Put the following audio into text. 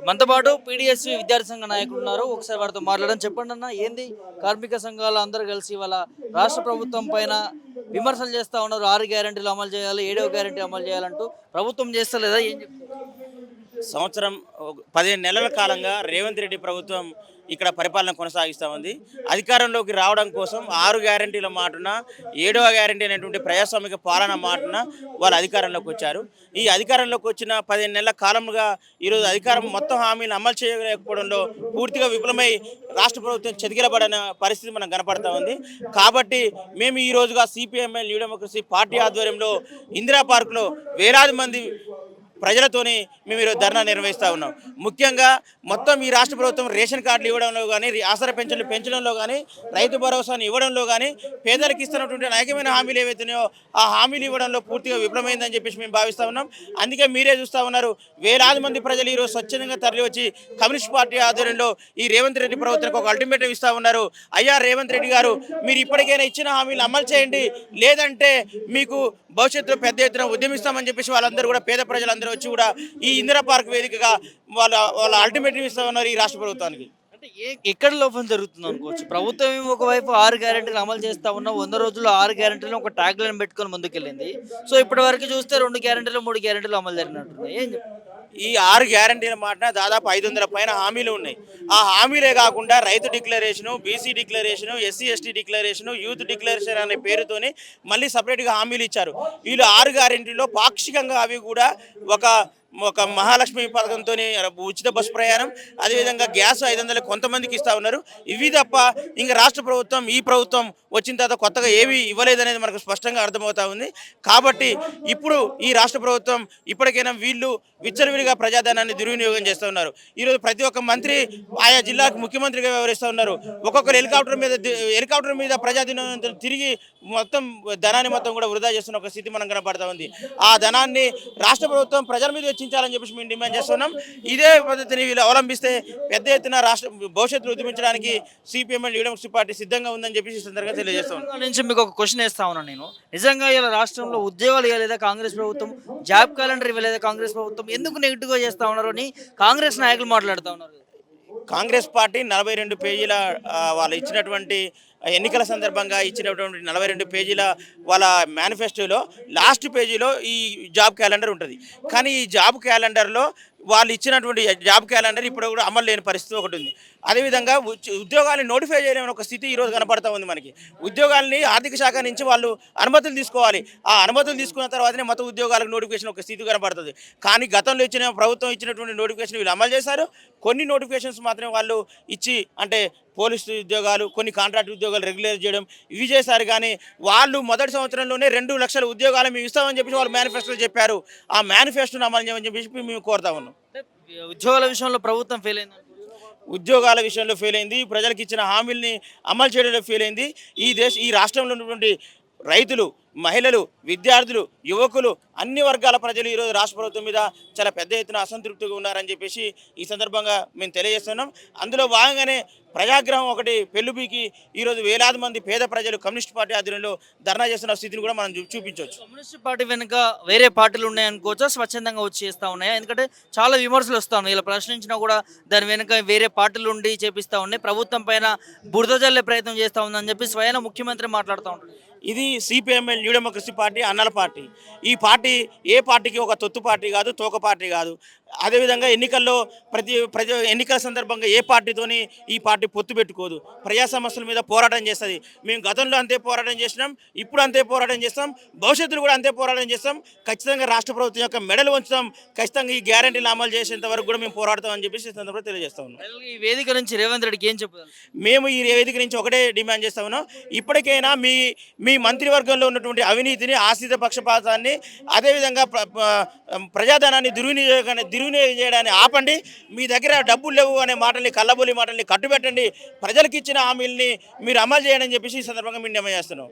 మనతో పాటు పీడీఎస్యూ విద్యార్థి సంఘ నాయకులు ఉన్నారు. ఒకసారి వారితో మాట్లాడడం చెప్పండి అన్న, ఏంది కార్మిక సంఘాలు అందరూ కలిసి ఇవాళ రాష్ట్ర ప్రభుత్వం పైన విమర్శలు చేస్తా ఉన్నారు. 6 గ్యారెంటీలు అమలు చేయాలి, 7వ గ్యారెంటీ అమలు చేయాలంటూ ప్రభుత్వం చేస్తలేదా? ఏం చెప్తారు? సంవత్సరం 15 నెలల కాలంగా రేవంత్ రెడ్డి ప్రభుత్వం ఇక్కడ పరిపాలన కొనసాగిస్తూ ఉంది. అధికారంలోకి రావడం కోసం 6 గ్యారెంటీల మాటున 7వ గ్యారెంటీ అనేటువంటి ప్రజాస్వామిక పాలన మాటున వాళ్ళు అధికారంలోకి వచ్చారు. ఈ అధికారంలోకి వచ్చిన 15 నెలల కాలంగా ఈరోజు అధికారం మొత్తం హామీలు అమలు చేయకపోవడంలో పూర్తిగా విఫలమై రాష్ట్ర ప్రభుత్వం చతికిలబడిన పరిస్థితి మనకు కనపడతా ఉంది. కాబట్టి మేము ఈ రోజుగా సిపిఎంఎల్ న్యూ డెమోక్రసీ పార్టీ ఆధ్వర్యంలో ఇందిరా పార్కులో వేలాది మంది ప్రజలతోని మేము ఈరోజు ధర్నా నిర్వహిస్తూ ఉన్నాం. ముఖ్యంగా మొత్తం ఈ రాష్ట్ర ప్రభుత్వం రేషన్ కార్డులు ఇవ్వడంలో కానీ, ఆసరా పెన్షన్లు పెంచడంలో కానీ, రైతు భరోసాను ఇవ్వడంలో కానీ, పేదలకు ఇస్తున్నటువంటి అనేకమైన హామీలు ఏవైతున్నాయో ఆ హామీలు ఇవ్వడంలో పూర్తిగా విఫలమైందని చెప్పేసి మేము భావిస్తూ ఉన్నాం. అందుకే మీరే చూస్తూ ఉన్నారు, వేలాది మంది ప్రజలు ఈరోజు స్వచ్ఛందంగా తరలివచ్చి కమ్యూనిస్ట్ పార్టీ ఆధ్వర్యంలో ఈ రేవంత్ రెడ్డి ప్రభుత్వానికి ఒక అల్టిమేటం ఇస్తూ ఉన్నారు. అయ్యా రేవంత్ రెడ్డి గారు, మీరు ఇప్పటికైనా ఇచ్చిన హామీలు అమలు చేయండి, లేదంటే మీకు భవిష్యత్తులో పెద్ద ఎత్తున ఉద్యమిస్తామని చెప్పేసి వాళ్ళందరూ కూడా పేద ప్రజలందరూ వచ్చి కూడా ఈ ఇందిరా పార్క్ వేదికగా వాళ్ళ అల్టిమేటం ఇస్తా ఉన్నారు ఈ రాష్ట్ర ప్రభుత్వానికి. అంటే ఎక్కడ లోపం జరుగుతుంది అనుకోవచ్చు? ప్రభుత్వం ఏమో ఒకవైపు 6 గ్యారెంటీలు అమలు చేస్తా ఉన్నా, 100 రోజుల్లో 6 గ్యారెంటీలు ఒక ట్యాగ్ లైన్ పెట్టుకొని ముందుకెళ్ళింది. సో ఇప్పటి వరకు చూస్తే 2 గ్యారెంటీలు 3 గ్యారెంటీలు అమలు జరిగినట్టున్నాయి. ఏం చెప్తారు? ఈ 6 గ్యారంటీల మాట దాదాపు 500 పైన హామీలు ఉన్నాయి. ఆ హామీలే కాకుండా రైతు declaration, BC declaration, SC ST declaration, youth declaration అనే పేరుతోని మళ్ళీ సపరేట్గా హామీలు ఇచ్చారు. వీళ్ళు 6 గ్యారంటీలో పాక్షికంగా అవి కూడా ఒక మహాలక్ష్మి పథకంతో ఉచిత బస్సు ప్రయాణం, అదేవిధంగా గ్యాస్ 500 కొంతమందికి ఇస్తూ ఉన్నారు. ఇవి తప్ప ఇంకా రాష్ట్ర ప్రభుత్వం ఈ ప్రభుత్వం వచ్చిన తర్వాత కొత్తగా ఏవి ఇవ్వలేదనేది మనకు స్పష్టంగా అర్థమవుతా ఉంది. కాబట్టి ఇప్పుడు ఈ రాష్ట్ర ప్రభుత్వం ఇప్పటికైనా వీళ్ళు విచ్చలవిడిగా ప్రజాధనాన్ని దుర్వినియోగం చేస్తూ ఉన్నారు. ఈరోజు ప్రతి ఒక్క మంత్రి ఆయా జిల్లాకు ముఖ్యమంత్రిగా వ్యవహరిస్తూ ఉన్నారు. ఒక్కొక్కరు హెలికాప్టర్ మీద ప్రజాధనాన్ని తిరిగి మొత్తం ధనాన్ని మొత్తం కూడా వృధా చేస్తున్న ఒక స్థితి మనం కనపడతా ఉంది. ఆ ధనాన్ని రాష్ట్ర ప్రభుత్వం ప్రజల మీద వెచ్చించాలని చెప్పేసి మేము డిమాండ్ చేస్తున్నాం. ఇదే పద్ధతిని వీళ్ళు అవలంబిస్తే పెద్ద ఎత్తున రాష్ట్ర భవిష్యత్తును ఉద్యమించడానికి సిపిఎంఎల్ న్యూ డెమోక్రసీ పార్టీ సిద్ధంగా ఉందని చెప్పేసి ఈ సందర్భంగా తెలియజేస్తాం. నుంచి మీకు ఒక క్వశ్చన్ వేస్తా ఉన్నాను నేను. నిజంగా ఇలా రాష్ట్రంలో ఉద్యోగాలు ఇవ్వలేదా కాంగ్రెస్ ప్రభుత్వం? జాబ్ క్యాలెండర్ ఇవ్వలేదా కాంగ్రెస్ ప్రభుత్వం? ఎందుకు నెగిటివ్గా చేస్తా ఉన్నారు అని కాంగ్రెస్ నాయకులు మాట్లాడుతూ ఉన్నారు. కాంగ్రెస్ పార్టీ 42 పేజీల వాళ్ళు ఇచ్చినటువంటి ఎన్నికల సందర్భంగా ఇచ్చినటువంటి 42 పేజీల వాళ్ళ మేనిఫెస్టోలో లాస్ట్ పేజీలో ఈ జాబ్ క్యాలెండర్ ఉంటుంది. కానీ ఈ జాబ్ క్యాలెండర్లో వాళ్ళు ఇచ్చినటువంటి జాబ్ క్యాలెండర్ ఇప్పుడు కూడా అమలు లేని పరిస్థితి ఒకటి ఉంది. అదేవిధంగా ఉద్యోగాన్ని నోటిఫై చేయలేని ఒక స్థితి ఈరోజు కనపడతా ఉంది మనకి. ఉద్యోగాల్ని ఆర్థిక శాఖ నుంచి వాళ్ళు అనుమతులు తీసుకోవాలి. ఆ అనుమతులు తీసుకున్న తర్వాతనే మొత్తం ఉద్యోగాలకు నోటిఫికేషన్ ఒక స్థితి కనపడుతుంది. కానీ గతంలో ప్రభుత్వం ఇచ్చినటువంటి నోటిఫికేషన్ వీళ్ళు అమలు చేశారు. కొన్ని నోటిఫికేషన్స్ మాత్రమే వాళ్ళు ఇచ్చి, అంటే పోలీసు ఉద్యోగాలు, కొన్ని కాంట్రాక్ట్ ఉద్యోగాలు రెగ్యులర్ చేయడం ఇవి చేశారు. కానీ వాళ్ళు మొదటి సంవత్సరంలోనే 2 లక్షల ఉద్యోగాలు మేము ఇస్తామని చెప్పేసి వాళ్ళు మేనిఫెస్టోలో చెప్పారు. ఆ మేనిఫెస్టోను అమలు చేయమని చెప్పేసి మేము కోరుతా ఉన్నాం. ఉద్యోగాల విషయంలో ప్రభుత్వం ఫెయిల్ అయింది. ఉద్యోగాల విషయంలో ఫెయిల్ అయింది, ప్రజలకు ఇచ్చిన హామీల్ని అమలు చేయడంలో ఫెయిల్ అయింది. ఈ రాష్ట్రంలో ఉన్నటువంటి రైతులు, మహిళలు, విద్యార్థులు, యువకులు, అన్ని వర్గాల ప్రజలు ఈరోజు రాష్ట్ర ప్రభుత్వం మీద చాలా పెద్ద ఎత్తున అసంతృప్తిగా ఉన్నారని చెప్పేసి ఈ సందర్భంగా మేము తెలియజేస్తున్నాం. అందులో భాగంగానే ప్రజాగ్రహం ఒకటి పెళ్లిబీకి ఈరోజు వేలాది మంది పేద ప్రజలు కమ్యూనిస్ట్ పార్టీ ఆధ్వర్యంలో ధర్నా చేస్తున్న స్థితిని కూడా మనం చూపించవచ్చు. కమ్యూనిస్ట్ పార్టీ వెనుక వేరే పార్టీలు ఉన్నాయనుకోవచ్చా? స్వచ్ఛందంగా వచ్చి చేస్తూ ఉన్నాయా? ఎందుకంటే చాలా విమర్శలు వస్తూ ఉన్నాయి. ఇలా ప్రశ్నించినా కూడా దాని వెనుక వేరే పార్టీలు ఉండి చేపిస్తూ ఉన్నాయి, ప్రభుత్వం పైన బురద జల్లే ప్రయత్నం చేస్తూ ఉందని చెప్పి స్వయం ముఖ్యమంత్రి మాట్లాడుతూ ఉంటారు. ఇది సిపిఎంఎల్ న్యూ డెమోక్రసీ పార్టీ అన్నల పార్టీ. ఈ పార్టీ ఏ పార్టీకి ఒక తొత్తు పార్టీ కాదు, తోక పార్టీ కాదు. అదేవిధంగా ఎన్నికల్లో ప్రతి ఎన్నికల సందర్భంగా ఏ పార్టీతోని ఈ పార్టీ పొత్తు పెట్టుకోదు. ప్రజా సమస్యల మీద పోరాటం చేస్తుంది. మేము గతంలో అంతే పోరాటం చేసినాం, ఇప్పుడు అంతే పోరాటం చేస్తాం, భవిష్యత్తులో కూడా అంతే పోరాటం చేస్తాం. ఖచ్చితంగా రాష్ట్ర ప్రభుత్వం యొక్క మెడలు ఉంచుతాం. ఖచ్చితంగా ఈ గ్యారెంటీలు అమలు చేసేంత వరకు కూడా మేము పోరాడతాం అని చెప్పేసి ఈ సందర్భంగా తెలియజేస్తా ఉన్నాం. ఈ వేదిక నుంచి రేవంత్ రెడ్డికి ఏం చెప్తారు? మేము ఈ వేదిక నుంచి ఒకటే డిమాండ్ చేస్తా ఉన్నాం. ఇప్పటికైనా మీ మంత్రివర్గంలో ఉన్నటువంటి అవినీతిని, ఆశ్రిత పక్షపాతాన్ని, అదేవిధంగా ప్రజాధనాన్ని దుర్వినియోగం చేయడాన్ని ఆపండి. మీ దగ్గర డబ్బులు లేవు అనే మాటల్ని, కల్లబొలి మాటల్ని కట్టుబెట్టండి. ప్రజలకు ఇచ్చిన హామీల్ని మీరు అమలు చేయండి అని చెప్పేసి ఈ సందర్భంగా మేము డిమాండ్ చేస్తున్నాం.